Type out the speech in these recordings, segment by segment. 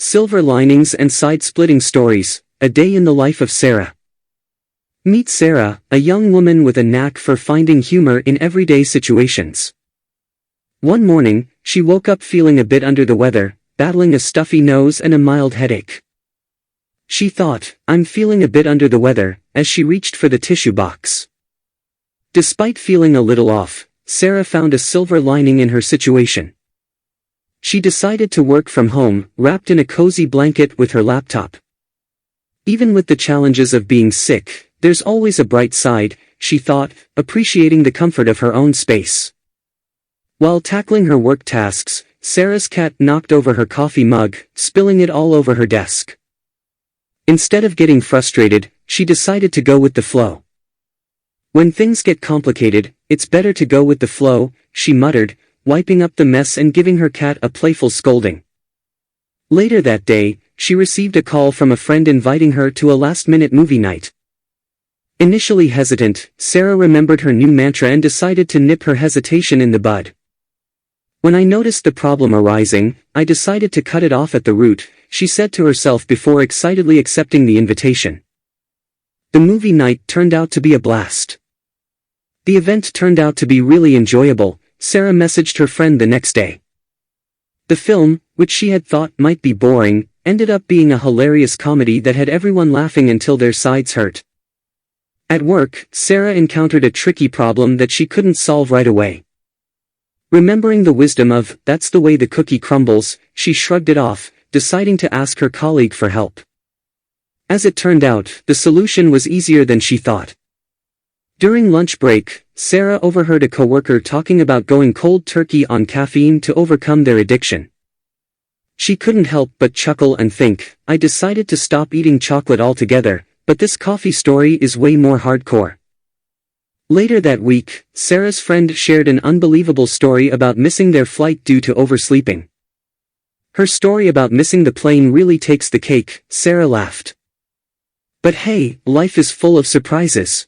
Silver linings and side-splitting stories, a day in the life of Sarah. Meet Sarah, a young woman with a knack for finding humor in everyday situations. One morning, she woke up feeling a bit under the weather, battling a stuffy nose and a mild headache. She thought, "I'm feeling a bit under the weather," as she reached for the tissue box. Despite feeling a little off, Sarah found a silver lining in her situation. She decided to work from home, wrapped in a cozy blanket with her laptop. Even with the challenges of being sick, there's always a bright side, she thought, appreciating the comfort of her own space. While tackling her work tasks, Sarah's cat knocked over her coffee mug, spilling it all over her desk. Instead of getting frustrated, she decided to go with the flow. "When things get complicated, it's better to go with the flow," she muttered, wiping up the mess and giving her cat a playful scolding. Later that day, she received a call from a friend inviting her to a last-minute movie night. Initially hesitant, Sarah remembered her new mantra and decided to nip her hesitation in the bud. "When I noticed the problem arising, I decided to cut it off at the root," she said to herself before excitedly accepting the invitation. The movie night turned out to be a blast. The event turned out to be really enjoyable, Sarah messaged her friend the next day. The film, which she had thought might be boring, ended up being a hilarious comedy that had everyone laughing until their sides hurt. At work, Sarah encountered a tricky problem that she couldn't solve right away. Remembering the wisdom of, "That's the way the cookie crumbles," she shrugged it off, deciding to ask her colleague for help. As it turned out, the solution was easier than she thought. During lunch break, Sarah overheard a coworker talking about going cold turkey on caffeine to overcome their addiction. She couldn't help but chuckle and think, "I decided to stop eating chocolate altogether, but this coffee story is way more hardcore." Later that week, Sarah's friend shared an unbelievable story about missing their flight due to oversleeping. "Her story about missing the plane really takes the cake," Sarah laughed. But hey, life is full of surprises.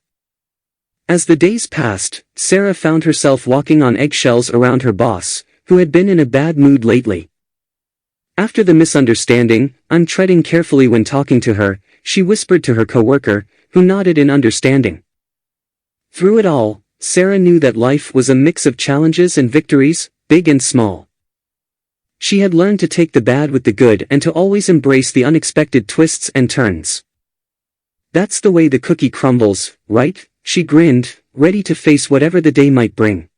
As the days passed, Sarah found herself walking on eggshells around her boss, who had been in a bad mood lately. After the misunderstanding, "I'm treading carefully when talking to her," she whispered to her coworker, who nodded in understanding. Through it all, Sarah knew that life was a mix of challenges and victories, big and small. She had learned to take the bad with the good and to always embrace the unexpected twists and turns. "That's the way the cookie crumbles, right?" She grinned, ready to face whatever the day might bring.